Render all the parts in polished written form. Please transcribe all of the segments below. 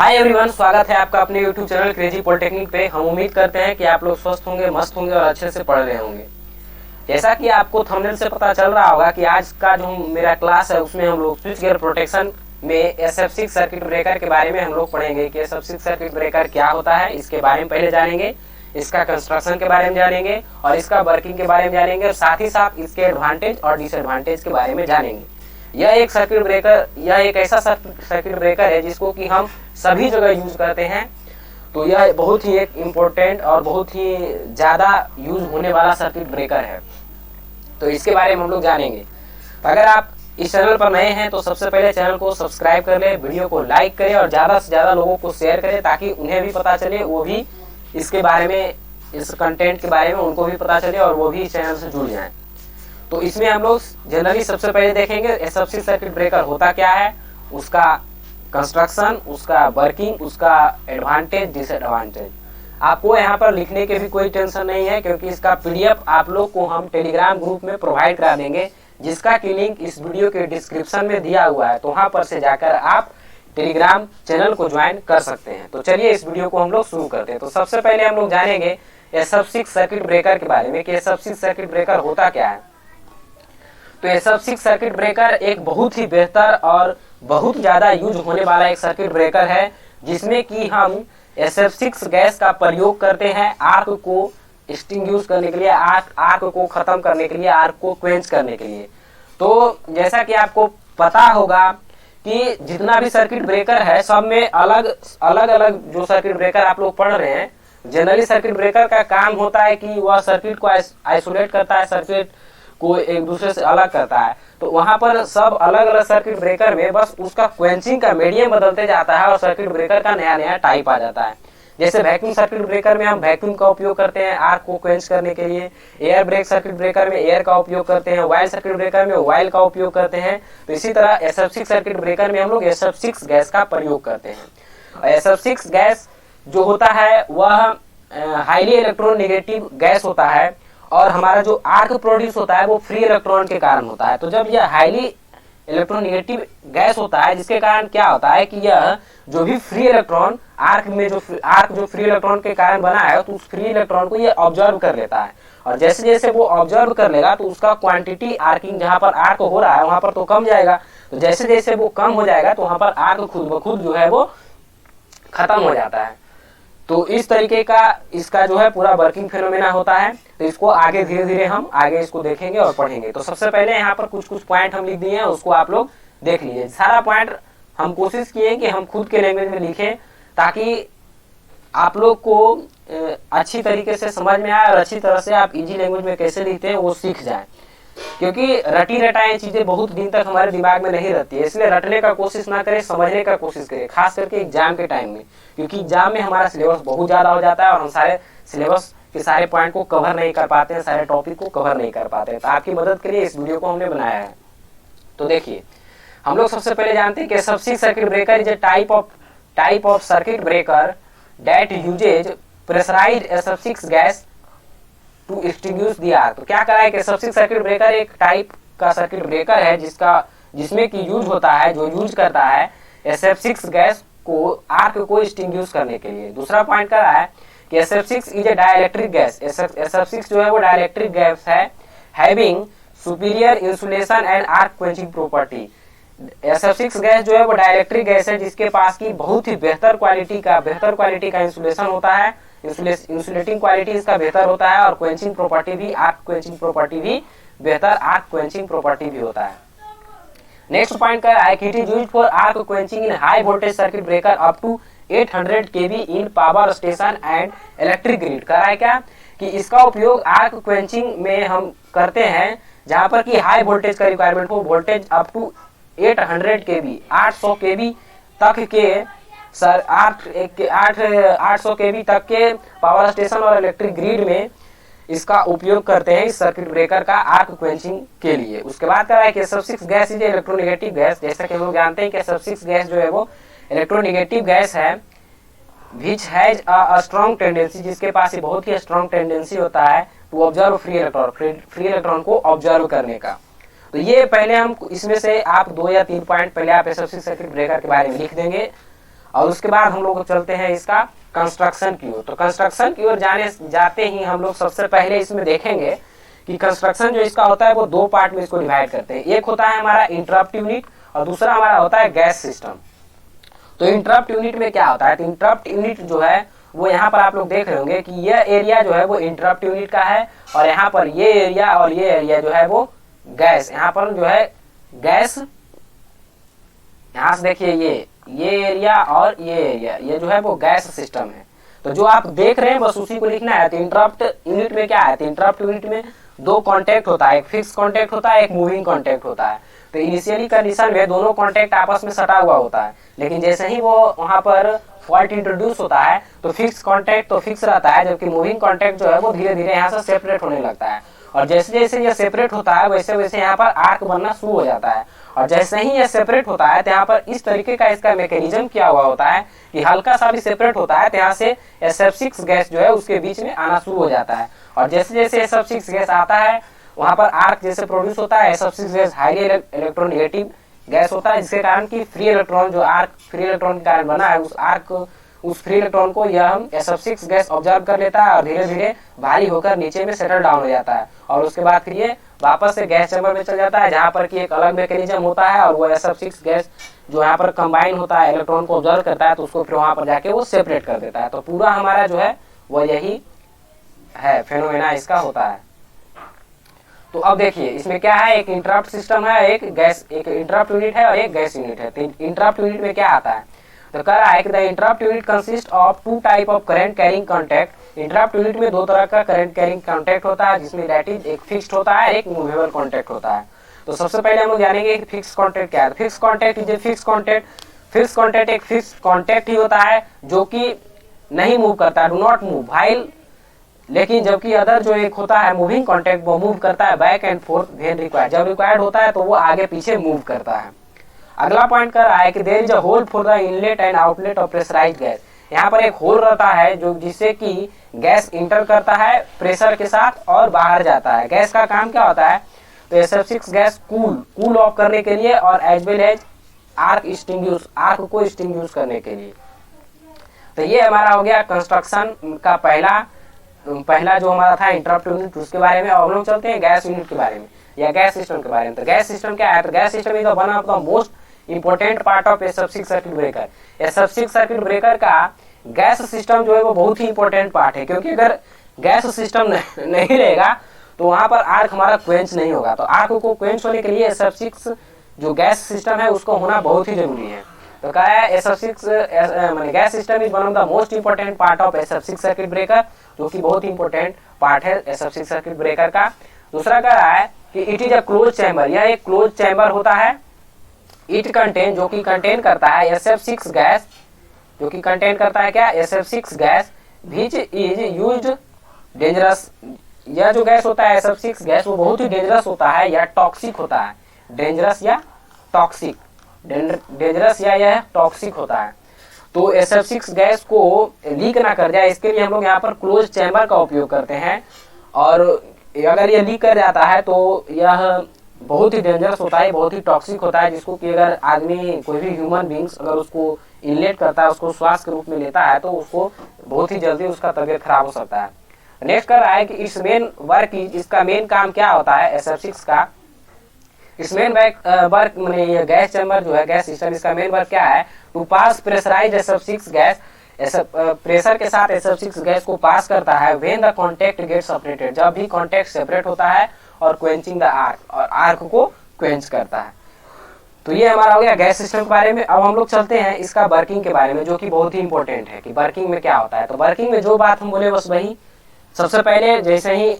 Hi everyone, स्वागत है आपका अपने यूट्यूब चैनल क्रेजी पॉलिटेक्निक पे। हम उम्मीद करते हैं कि आप लोग स्वस्थ होंगे, मस्त होंगे और अच्छे से पढ़ रहे होंगे। जैसा कि आपको थंबनेल से पता चल रहा होगा कि आज का जो मेरा क्लास है उसमें हम लोग स्विच गियर प्रोटेक्शन में SF6 सर्किट ब्रेकर के बारे में हम लोग पढ़ेंगे कि SF6 सर्किट ब्रेकर क्या होता है, इसके बारे में पहले जानेंगे, इसका कंस्ट्रक्शन के बारे में जानेंगे और इसका वर्किंग के बारे में जानेंगे और साथ ही साथ इसके एडवांटेज और डिसएडवांटेज के बारे में जानेंगे। यह एक ऐसा सर्किट ब्रेकर है जिसको कि हम सभी जगह यूज करते हैं। तो यह बहुत ही एक इम्पोर्टेंट और बहुत ही ज़्यादा यूज होने वाला सर्किट ब्रेकर है। तो इसके बारे में हम लोग जानेंगे। तो अगर आप इस चैनल पर नए हैं तो सबसे पहले चैनल को सब्सक्राइब कर ले, वीडियो को लाइक करें और ज़्यादा से ज़्यादा लोगों को शेयर करें ताकि उन्हें भी पता चले, वो भी इसके बारे में, इस कंटेंट के बारे में उनको भी पता चले और वो भी इस चैनल से जुड़ जाएँ। तो इसमें हम लोग जनरली सबसे पहले देखेंगे SF6 सर्किट ब्रेकर होता क्या है, उसका कंस्ट्रक्शन, उसका वर्किंग, उसका एडवांटेज, डिसएडवांटेज। आपको यहाँ पर लिखने के भी कोई टेंशन नहीं है क्योंकि इसका PDF आप लोग को हम टेलीग्राम ग्रुप में प्रोवाइड करा देंगे, जिसका की लिंक इस वीडियो के डिस्क्रिप्शन में दिया हुआ है। तो वहाँ पर से जाकर आप टेलीग्राम चैनल को ज्वाइन कर सकते हैं। तो चलिए इस वीडियो को हम लोग शुरू करते हैं। तो सबसे पहले हम लोग जानेंगे SF6 सर्किट ब्रेकर के बारे में कि SF6 सर्किट ब्रेकर होता क्या है। तो SF6 सर्किट ब्रेकर एक बहुत ही बेहतर और बहुत ज़्यादा यूज होने वाला एक सर्किट ब्रेकर है, जिसमें कि हम SF6 गैस का प्रयोग करते हैं आर्क को एक्सटिंग्विश करने के लिए, आर्क को ख़त्म करने के लिए, आर्क को क्वेंच करने के लिए। तो जैसा कि आपको पता होगा कि जितना भी सर्किट ब्रेकर है सब में अलग अलग जो सर्किट ब्रेकर आप लोग पढ़ रहे हैं, जनरली सर्किट ब्रेकर का काम होता है कि वह सर्किट को आइसोलेट करता है, सर्किट को एक दूसरे से अलग करता है। तो वहां पर सब अलग अलग सर्किट ब्रेकर में बस उसका क्वेंचिंग का मीडियम बदलते जाता है और सर्किट ब्रेकर का नया नया टाइप आ जाता है। जैसे वैक्यूम सर्किट ब्रेकर में हम वैक्यूम का उपयोग करते हैं आर्क को क्वेंच करने के लिए, एयर ब्रेक सर्किट ब्रेकर में एयर का उपयोग करते हैं, वाइल सर्किट ब्रेकर में वाइल का उपयोग करते हैं। तो इसी तरह SF6 सर्किट ब्रेकर में हम लोग SF6 गैस का प्रयोग करते हैं। SF6 गैस जो होता है वह हाईली इलेक्ट्रोनेगेटिव गैस होता है और हमारा जो आर्क प्रोड्यूस होता है वो फ्री इलेक्ट्रॉन के कारण होता है। तो जब यह हाईली इलेक्ट्रोनेगेटिव गैस होता है, जिसके कारण क्या होता है कि यह जो भी फ्री इलेक्ट्रॉन आर्क जो फ्री इलेक्ट्रॉन के कारण बना है, तो उस फ्री इलेक्ट्रॉन को ये ऑब्जर्व कर लेता है और जैसे जैसे वो ऑब्जर्व कर लेगा तो उसका क्वांटिटी आर्किंग जहाँ पर आर्क हो रहा है वहां पर तो कम जाएगा। तो जैसे जैसे वो कम हो जाएगा तो वहां पर आर्क खुद ब खुद जो है वो खत्म हो जाता है। तो इस तरीके का इसका जो है पूरा वर्किंग फिनोमेना होता है। तो इसको आगे धीरे धीरे हम आगे इसको देखेंगे और पढ़ेंगे। तो सबसे पहले यहाँ पर कुछ पॉइंट हम लिख दिए हैं, उसको आप लोग देख लीजिए। सारा पॉइंट हम कोशिश किए कि हम खुद के लैंग्वेज में लिखें ताकि आप लोग को अच्छी तरीके से समझ में आए और अच्छी तरह से आप इजी लैंग्वेज में कैसे लिखते हैं वो सीख जाए, क्योंकि रटी रटाई चीजें बहुत दिन तक हमारे दिमाग में नहीं रहती है। इसलिए रटने का कोशिश ना करें, समझने का कोशिश करें, खास करके एग्जाम के टाइम में, क्योंकि एग्जाम में हमारा सिलेबस बहुत ज्यादा हो जाता है और हम सारे सिलेबस के सारे पॉइंट को कवर नहीं कर पाते हैं, सारे टॉपिक को कवर नहीं कर पाते हैं। तो आपकी मदद के लिए इस वीडियो को हमने बनाया है। तो देखिए, हम लोग सबसे पहले जानते हैं कि SF6 circuit breaker is a type of circuit breaker that uses pressurised SF6 gas to extinguish the arc. तो क्या करा है कि SF6 सर्किट ब्रेकर एक टाइप का सर्किट ब्रेकर है जिसमें कि यूज होता है, जो यूज करता है SF6 गैस को आर्क को एक्सटिंग्विश करने के लिए। दूसरा पॉइंट करा है कि SF6 is a dielectric gas. SF6 जो है वो डाइलेक्ट्रिक गैस है, having superior insulation and arc quenching property. SF6 gas जो है वो डाइलेक्ट्रिक गैस है जिसके पास की बहुत ही बेहतर क्वालिटी का इंसुलेशन होता है, इंसुलेटिंग क्वालिटी इसका बेहतर होता है और क्वेंचिंग प्रॉपर्टी भी, आर्क क्वेंचिंग प्रॉपर्टी भी बेहतर आर्क क्वेंचिंग प्रॉपर्टी भी होता है। नेक्स्ट पॉइंट का है कि it is used for arc quenching in high voltage circuit breaker up to 800 kV in power station and electric grid. कर रहा है क्या कि इसका उपयोग आर्क क्वेंचिंग में हम करते हैं जहां पर कि हाई वोल्टेज का रिक्वायरमेंट हो, voltage up to 800 kV 800 kV तक के 800 kV तक के पावर स्टेशन और इलेक्ट्रिक ग्रिड में इसका उपयोग करते हैं इस सर्किट ब्रेकर का आर्क क्वेंचिंग के लिए। उसके बाद क्या है कि SF6 gas is electronegative gas. जैसा कि हम लोग जानते हैं कि SF6 गैस जो है वो इलेक्ट्रोनेगेटिव गैस है, which has a strong tendency, जिसके पास ये बहुत ही स्ट्रॉन्ग टेंडेंसी होता है टू ऑब्जर्व फ्री इलेक्ट्रॉन को ऑब्जर्व करने का। तो ये पहले हम इसमें से आप 2 या 3 पॉइंट पहले आप SF6 सर्किट ब्रेकर के बारे में लिख देंगे और उसके बाद हम लोग चलते हैं इसका कंस्ट्रक्शन की ओर। तो कंस्ट्रक्शन की ओर जाते ही हम लोग सबसे पहले इसमें देखेंगे कि कंस्ट्रक्शन जो इसका होता है वो दो पार्ट में इसको डिवाइड करते हैं। एक होता है हमारा इंटरप्ट यूनिट और दूसरा हमारा होता है गैस सिस्टम। तो इंटरप्ट यूनिट में क्या होता है, तो इंटरप्ट यूनिट जो है वो यहाँ पर आप लोग देख रहे होंगे कि यह एरिया जो है वो इंटरप्ट यूनिट का है, और यहाँ पर ये एरिया और ये एरिया जो है वो गैस, यहाँ पर जो है गैस, यहाँ से देखिए ये एरिया और ये एरिया, ये जो है वो गैस सिस्टम है। तो जो आप देख रहे हैं बस उसी को लिखना है। तो इंटरप्ट यूनिट में क्या है, तो इंटरप्ट यूनिट में दो कॉन्टेक्ट होता है, एक फिक्स कॉन्टेक्ट होता है, एक मूविंग कॉन्टेक्ट होता है। तो इनिशियली कंडीशन में दोनों कॉन्टेक्ट आपस में सटा हुआ होता है, लेकिन जैसे ही वो वहां पर फॉल्ट इंट्रोड्यूस होता है तो फिक्स कॉन्टेक्ट तो फिक्स रहता है, जबकि मूविंग कॉन्टेक्ट जो है वो धीरे धीरे यहाँ से सेपरेट होने लगता है। और जैसे जैसे ये सेपरेट होता है वैसे वैसे यहाँ पर आर्क बनना शुरू हो जाता है। और जैसे ही ये सेपरेट होता है तो यहाँ पर इस तरीके का इसका मैकेनिज्म किया हुआ होता है कि हल्का सा भी सेपरेट होता है तो यहाँ से SF6 गैस जो है उसके बीच में आना शुरू हो जाता है। और जैसे जैसे SF6 गैस आता है वहां पर आर्क जैसे प्रोड्यूस होता है। SF6 gas highly electronegative gas होता है, जिसके कारण कि फ्री इलेक्ट्रॉन जो आर्क फ्री इलेक्ट्रॉन के कारण बना है उस फ्री इलेक्ट्रॉन को यह हम SF6 गैस ऑब्जर्व कर लेता है और धीरे धीरे भारी होकर नीचे में सेटल डाउन हो जाता है। और उसके बाद फिर ये वापस से गैस चैम्बर में चल जाता है, जहाँ पर कि एक अलग मैकेनिज्म होता है और वो SF6 गैस जो यहाँ पर कंबाइन होता है इलेक्ट्रॉन को ऑब्जर्व करता है, तो उसको फिर वहां पर जाके वो सेपरेट कर देता है। तो पूरा हमारा जो है वो यही है फेनोमेना इसका होता है। तो अब देखिए इसमें क्या है, एक इंटरप्ट सिस्टम है, एक इंटरप्ट यूनिट है और एक गैस यूनिट है। तो इंटरप्ट यूनिट में क्या आता है, तो कह रहा है कि the interrupt unit consist of two type of current carrying contact. Interrupt unit में दो तरह का करंट कैरिंग कॉन्टैक्ट होता है, जिसमें दैट इज एक फिक्स्ड होता है, एक मूवेबल कॉन्टैक्ट होता है। तो सबसे पहले हम लोग जानेंगे कि फिक्स कॉन्टैक्ट क्या है। Fix contact is a fix contact. Fix contact एक फिक्स कॉन्टैक्ट ही होता है जो कि नहीं मूव करता है, डू नॉट मूव व्हाइल, लेकिन जबकि अदर जो एक होता है मूविंग कॉन्टैक्ट वो मूव करता है back and fourth when required. जब रिक्वायर्ड होता है तो वो आगे पीछे मूव करता है। अगला पॉइंट कर रहा है कि there is a hole for the inlet and outlet of pressurised gas. यहाँ पर एक होल रहता है जो जिससे कि गैस इंटर करता है प्रेशर के साथ और बाहर जाता है। गैस का काम क्या होता है, तो SF6 गैस कूल ऑफ करने के लिए और एज वेल एज आर्क को एक्सटिंग्विश करने के लिए। तो ये हमारा हो गया कंस्ट्रक्शन का पहला जो हमारा था इंटरप्ट यूनिट, उसके बारे में। अब लोग चलते हैं गैस यूनिट के बारे में या गैस सिस्टम के बारे में। तो गैस सिस्टम क्या है, तो gas system is one of the most important part of SF6 circuit breaker. SF6 circuit breaker का गैस सिस्टम जो है वो बहुत ही इंपॉर्टेंट पार्ट है, क्योंकि अगर गैस सिस्टम नहीं रहेगा तो वहां पर आर्क हमारा क्वेंच नहीं होगा। तो आर्क को क्वेंच होने के लिए SF6 जो गैस सिस्टम है उसको होना बहुत ही जरूरी है। तो कहा है SF6 gas system is one of the most important part of SF6 circuit breaker, जो कि बहुत ही इंपॉर्टेंट पार्ट है SF6 सर्किट ब्रेकर का। दूसरा कह रहा है कि it is a close chamber, यह एक क्लोज चैम्बर होता है। इट कंटेन जो कि कंटेन करता है SF6 गैस, जो कि कंटेन करता है क्या, SF6 gas which is used dangerous. यह जो गैस होता है SF6 गैस वो बहुत ही डेंजरस होता है या टॉक्सिक होता है। डेंजरस या टॉक्सिक, डेंजरस या यह टॉक्सिक होता है। तो SF6 गैस को लीक ना कर जाए इसके लिए हम लोग यहाँ पर क्लोज चैम्बर का उपयोग करते हैं। और अगर ये लीक कर जाता है तो यह बहुत ही डेंजरस होता है, बहुत ही टॉक्सिक होता है, जिसको कि अगर आदमी कोई भी ह्यूमन बींग्स अगर उसको इनलेट करता है, उसको श्वास के रूप में लेता है, तो उसको बहुत ही जल्दी उसका तबीयत खराब हो सकता है। नेक्स्ट कर रहा है कि इट्स मेन वर्क, इसका मेन काम क्या होता है SF6 का। इस मेन वर्क मैंने गैस चैम्बर जो है गैस सिस्टम, इसका मेन वर्क क्या है, to pass pressurise SF6 gas, pressure के साथ SF6 गैस को पास करता है when the contact get separated, जब भी कॉन्टैक्ट सेपरेट होता है, और क्वेंचिंग द आर्क, और आर्क को क्वेंच करता है। तो ये हमारा हो गया गैस सिस्टम के बारे में। अब हम लोग चलते हैं इसका वर्किंग के बारे में, जो कि बहुत ही इंपॉर्टेंट है कि वर्किंग में क्या होता है। तो वर्किंग में जो बात हम बोले बस वही। सबसे पहले जैसे ही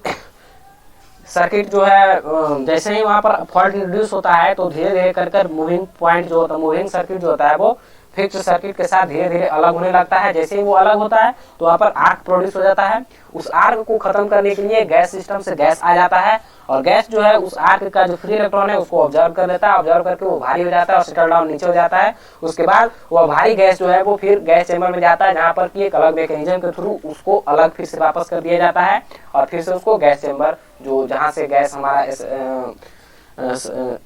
सर्किट जो है जैसे ही वहां पर फॉल्ट इंट्रोड्यूस होता है तो धीरे धीरे कर मूविंग पॉइंट जो होता है, मूविंग सर्किट जो होता है वो फिक्स सर्किट के साथ धीरे धीरे अलग होने लगता है। जैसे ही वो अलग होता है तो वहां पर आर्क प्रोड्यूस हो जाता है। उस आर्क को खत्म करने के लिए गैस सिस्टम से गैस आ जाता है, और गैस जो है उस आर्क का जो फ्री इलेक्ट्रॉन है उसको ऑब्जर्व कर लेता है। ऑब्जर्व करके वो भारी हो जाता है और सेटल डाउन नीचे हो जाता है। उसके बाद वो भारी गैस जो है वो फिर गैस चैम्बर में जाता है, जहाँ पर कि एक अलग मैकेनिज्म के थ्रू उसको अलग फिर से वापस कर दिया जाता है, और फिर से उसको गैस चैम्बर जो जहाँ से गैस हमारा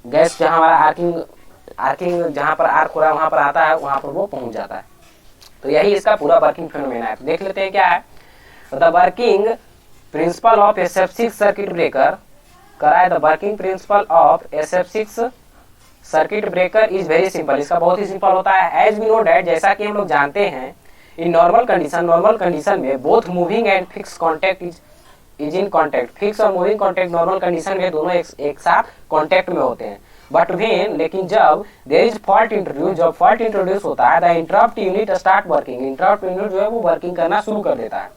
गैस जहाँ हमारा आर्किंग जहाँ पर आर्क हो रहा है वहां पर आता है, वहां पर वो पहुंच जाता है। तो यही इसका पूरा वर्किंग फिनोमेना है। तो देख लेते हैं क्या है। The working principle of SF6 circuit breaker कराए। The working principle of SF6 circuit breaker is very simple. इसका बहुत ही सिंपल होता है। एज वी नो डैट, जैसा कि हम लोग जानते हैं, इन नॉर्मल कंडीशन में both moving and fix contact is in contact. Fix और मूविंग कॉन्टैक्ट नॉर्मल कंडीशन में दोनों एक साथ कॉन्टैक्ट में होते हैं। बट व्हेन, लेकिन जब देयर इज फॉल्ट इंट्रोड्यूस, जब फॉल्ट इंट्रोड्यूस होता है, the interrupt unit start working. Interrupt unit जो है वो वर्किंग करना शुरू कर देता है।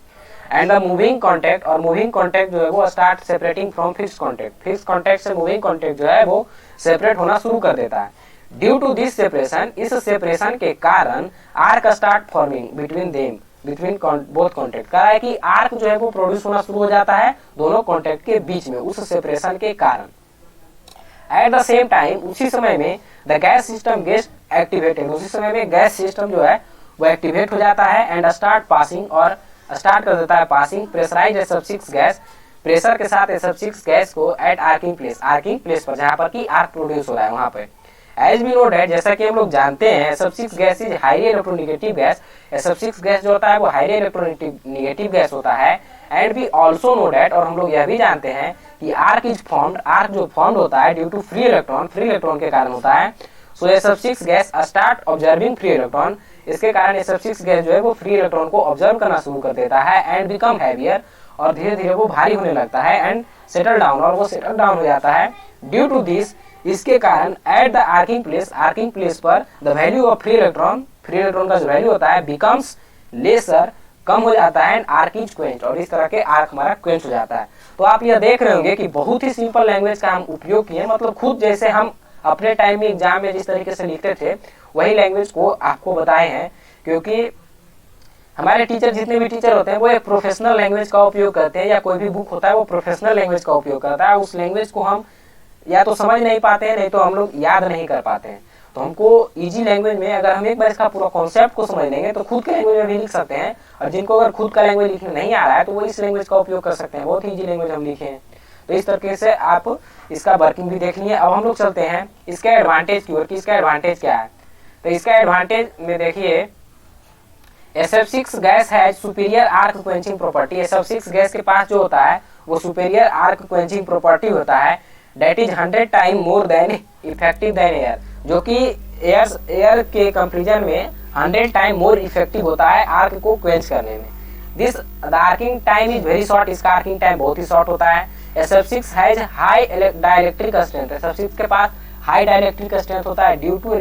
एंड द मूविंग कॉन्टैक्ट, और मूविंग कॉन्टैक्ट जो है वो start separating from fix contact. Fix contact से मूविंग कॉन्टैक्ट जो है वो सेपरेट होना शुरू कर देता है। ड्यू टू दिस सेपरेशन, इस सेपरेशन के कारण arc start forming between them, between both contact. कहा है कि आर्क जो है वो प्रोड्यूस होना शुरू हो जाता है दोनों कॉन्टैक्ट के बीच में, उस सेपरेशन के कारण। एट द सेम टाइम, उसी समय में the gas system gate activated, उसी समय में गैस सिस्टम जो है वो एक्टिवेट हो जाता है। एंड स्टार्ट पासिंग, और स्टार्ट कर देता है passing pressurised SF6 gas, pressure के साथ SF6 गैस को एट आर्किंग प्लेस पर, जहां पर कि आर्क प्रोड्यूस हो रहा है वहां पे। एज वी नो डैट, जैसा कि हम लोग जानते हैं, SF6 gas is highly electronegative gas. SF6 gas जो होता है वो हाईली इलेक्ट्रोनेगेटिव गैस होता है। And we also know that, और हम लोग यह भी जानते हैं कि आर्क इज फॉर्म्ड, आर्क जो फॉर्म्ड होता है ड्यू टू फ्री इलेक्ट्रॉन के कारण होता है। सो SF6 gas start observing free electron, इसके कारण SF6 गैस जो है वो फ्री इलेक्ट्रॉन को ऑब्जर्व करना शुरू कर देता है। एंड बिकम हैवियर, और धीरे धीरे वो भारी होने लगता है। एंड सेटल डाउन, और वो सेटल डाउन हो जाता है। ड्यू टू दिस, इसके कारण एट द आर्किंग प्लेस पर the value of free electron का जो वैल्यू होता है बिकम्स लेसर, कम हो जाता है। एंड आर्क इज क्वेंच्ड, और इस तरह के आर्क हमारा क्वेंच हो जाता है। तो आप यह देख रहे होंगे कि बहुत ही सिंपल लैंग्वेज का हम उपयोग किए, मतलब खुद जैसे हम अपने टाइम में एग्जाम में जिस तरीके से लिखते थे वही लैंग्वेज को आपको बताए हैं। क्योंकि हमारे टीचर, जितने भी टीचर होते हैं, वो एक प्रोफेशनल लैंग्वेज का उपयोग करते हैं, या कोई भी बुक होता है वो प्रोफेशनल लैंग्वेज का उपयोग करता है। उस लैंग्वेज को हम या तो समझ नहीं पाते हैं, नहीं तो हम लोग याद नहीं कर पाते हैं। तो हमको इजी लैंग्वेज में, अगर हम एक बार इसका पूरा कॉन्सेप्ट को समझ लेंगे तो खुद के लैंग्वेज में भी लिख सकते हैं। और जिनको अगर खुद का लैंग्वेज लिखने नहीं आ रहा है तो वो इस लैंग्वेज का उपयोग कर सकते हैं। बहुत ही इजी लैंग्वेज हम लिखे हैं। तो इस तरीके से आप इसका वर्किंग भी देख लिए। अब हम लोग चलते हैं इसके एडवांटेज की ओर, कि इसका एडवांटेज क्या है। तो इसका एडवांटेज में देखिए, SF6 gas has superior arc quenching property. SF6 gas के पास जो होता है वो सुपीरियर आर्क क्वेंचिंग प्रॉपर्टी होता है। That is 100 time more than effective than air, जो कि एयर के कंपेरिजन में 100 टाइम मोर इफेक्टिव होता है आर्क को क्वेंच करने में। This the arcing time is very short, इसका आर्किंग टाइम बहुत ही शॉर्ट होता है। SF6 has high dielectric strength, SF6 के पास हाई डाइलेक्ट्रिक स्ट्रेंथ होता है ड्यू टू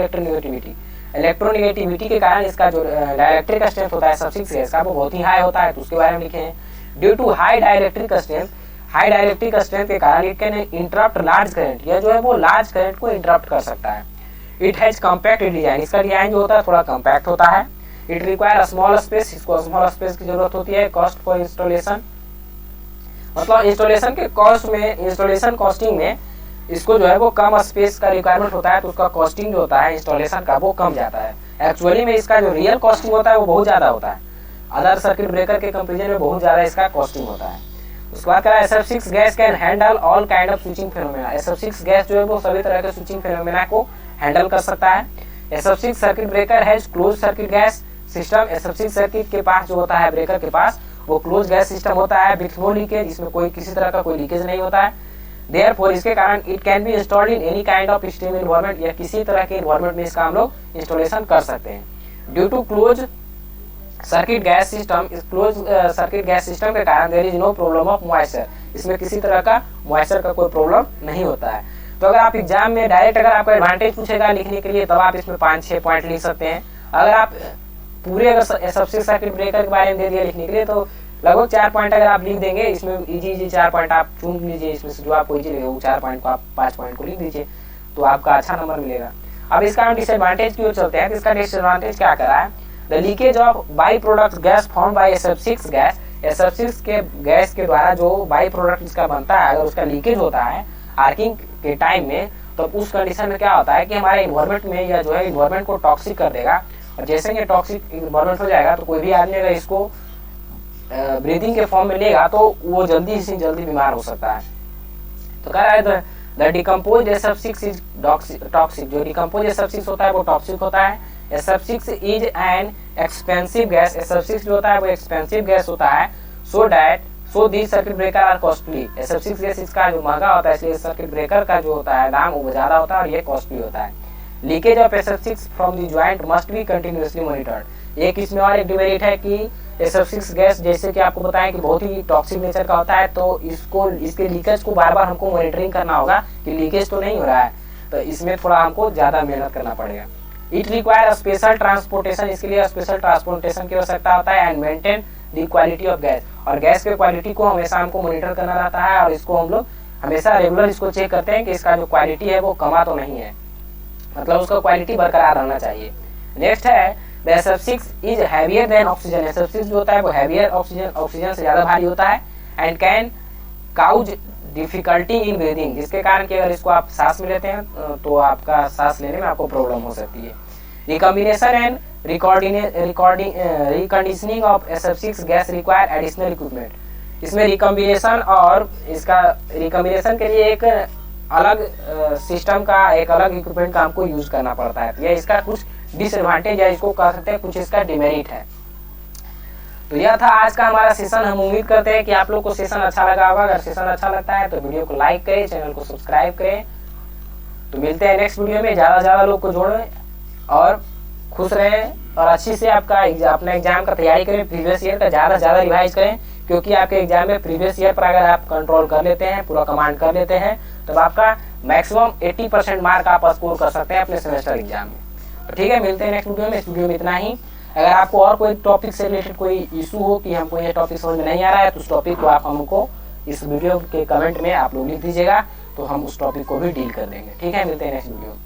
इलेक्ट्रोनेगेटिविटी के कारण इसका जो डाइलेक्ट्रिक स्ट्रेंथ होता है SF6 गैस का वो बहुत ही हाई होता है। तो उसके बारे में लिखे हैं, due to high dielectric strength के कारण it can interrupt large current, यह जो है वो लार्ज करंट को इंटरप्ट कर सकता है। इट हैज कॉम्पैक्ट डिजाइन, इसका डिजाइन जो होता है थोड़ा कॉम्पैक्ट होता है। इट रिक्वायर स्मॉल स्पेस, इसको स्मॉल स्पेस की जरूरत होती है। कॉस्ट फॉर इंस्टॉलेशन, मतलब इंस्टॉलेशन के कॉस्ट में, इंस्टॉलेशन कॉस्टिंग में इसको जो है वो कम स्पेस का रिक्वायरमेंट होता है, तो उसका कॉस्टिंग जो होता है इंस्टॉलेशन का वो कम जाता है। एक्चुअली में इसका जो रियल कॉस्टिंग होता है वो बहुत ज्यादा होता है, अदर सर्किट ब्रेकर के कंपेरिजन में बहुत ज्यादा इसका कॉस्टिंग होता है। उसके बाद कहा SF6 gas can handle all kind of switching phenomena. SF6 gas जो है वो सभी तरह के स्विचिंग फिनोमेना को हैंडल कर सकता है। SF6 circuit breaker has close circuit gas system, SF6 circuit के पास जो होता है ब्रेकर के पास वो क्लोज गैस सिस्टम होता है विथ नो लीकेज, इसमें कोई किसी तरह का कोई लीकेज नहीं होता है। देयरफॉर इसके कारण it can be installed in any kind of steam environment, या किसी तरह के एनवायरनमेंट में इसका हम लोग इंस्टॉलेशन कर सकते हैं। Due to close circuit gas system, इस क्लोज सर्किट गैस सिस्टम के कारण there is no problem of moisture, इसमें किसी तरह का मॉइस्चर का कोई प्रॉब्लम नहीं होता है। तो अगर आप एग्जाम में डायरेक्ट अगर आपको एडवांटेज पूछेगा लिखने के लिए तब आप इसमें 5-6 पॉइंट लिख सकते हैं। अगर आप पूरे अगर SF6 सर्किट ब्रेकर के बारे में दे दिया लिखने के लिए तो लगभग 4 पॉइंट अगर आप लिख देंगे, इसमें इजी 4 पॉइंट आप चुन लीजिए, इसमें से जो आपको इजी लगे वो 4 पॉइंट को आप 5 पॉइंट को लिख दीजिए तो आपका अच्छा नंबर मिलेगा। अब इसका हम डिसएडवांटेज की ओर चलते हैं। तो इसका डिसएडवांटेज क्या करा है, the leakage of by product gas form by SF6 gas, SF6 के गैस के द्वारा जो बाई प्रोडक्ट इसका बनता है अगर उसका लीकेज होता है आर्किंग के टाइम में, तो उस कंडीशन में क्या होता है कि हमारे इन्वायरमेंट में या जो है इन्वायरमेंट को टॉक्सिक कर देगा। और जैसे ये टॉक्सिक इन्वायरमेंट हो जाएगा तो कोई भी आदमी अगर इसको ब्रीदिंग के फॉर्म में लेगा तो वो जल्दी से जल्दी बीमार हो सकता है। तो कह रहा है the decompose SF6 is toxic, जो डिकम्पोज SF6 होता है वो टॉक्सिक होता है। SF6 is an expensive gas, SF6 जो होता है वो एक्सपेंसिव गैस होता है, so this circuit breaker are costly. SF6 gas इसका जो महंगा होता है, इसलिए सर्किट ब्रेकर का जो होता है दाम वो ज्यादा होता है और ये कॉस्टली होता है। Leakage of SF6 from the joint must be continuously monitored. एक इसमें और एक डिमेरिट है कि SF6 गैस जैसे कि आपको बताएं कि बहुत ही टॉक्सिक नेचर का होता है, तो इसके लीकेज को बार बार हमको मॉनिटरिंग करना होगा कि लीकेज तो नहीं हो रहा है, तो इसमें थोड़ा हमको ज्यादा मेहनत करना पड़ेगा। इट रिक्वायर स्पेशल ट्रांसपोर्टेशन, इसके लिए स्पेशल ट्रांसपोर्टेशन की आवश्यकता होता है। And maintain the quality of gas, और गैस के क्वालिटी को हमेशा हमको मॉनिटर करना रहता है, और इसको हम लोग हमेशा रेगुलर इसको चेक करते हैं कि इसका जो क्वालिटी है वो कमा तो नहीं है, मतलब उसका क्वालिटी बरकरार रहना चाहिए। नेक्स्ट है the SF6 is heavier than oxygen. SF6 जो होता है वो हैवियर ऑक्सीजन से ज्यादा भारी होता है। And can cause difficulty in breathing, जिसके कारण कि अगर इसको आप सांस में लेते हैं तो आपका सांस लेने में आपको प्रॉब्लम हो सकती है। Recombination and reconditioning of SF6 gas require additional equipment. इसमें रिकॉम्बिनेशन और इसका रिकॉम्बिनेशन के लिए एक अलग सिस्टम का, एक अलग इक्विपमेंट का हमको यूज करना पड़ता है। यह इसका कुछ डिसएडवांटेज है, इसको कह सकते हैं कुछ इसका डिमेरिट है। तो यह था आज का हमारा सेशन। हम उम्मीद करते हैं कि आप लोग को सेशन अच्छा लगा होगा। अगर सेशन अच्छा लगता है तो वीडियो को लाइक करें, चैनल को सब्सक्राइब करें। तो मिलते हैं नेक्स्ट वीडियो में। ज़्यादा से ज़्यादा लोग को जोड़ें और खुश रहें, और अच्छी से अपना एग्जाम का तैयारी करें। प्रीवियस ईयर का ज़्यादा से ज़्यादा रिवाइज करें, क्योंकि आपके एग्जाम में प्रीवियस ईयर पर अगर आप कंट्रोल कर लेते हैं, पूरा कमांड कर लेते हैं, तो आपका मैक्सिमम 80% मार्क आप स्कोर कर सकते हैं अपने सेमेस्टर एग्जाम में। तो ठीक है, मिलते हैं नेक्स्ट वीडियो में। इस वीडियो में इतना ही। अगर आपको और कोई टॉपिक से रिलेटेड कोई इशू हो कि हमको ये टॉपिक समझ में नहीं आ रहा है, तो उस टॉपिक को आप हमको इस वीडियो के कमेंट में आप लोग लिख दीजिएगा, तो हम उस टॉपिक को भी डील कर देंगे। ठीक है, मिलते हैं नेक्स्ट वीडियो में।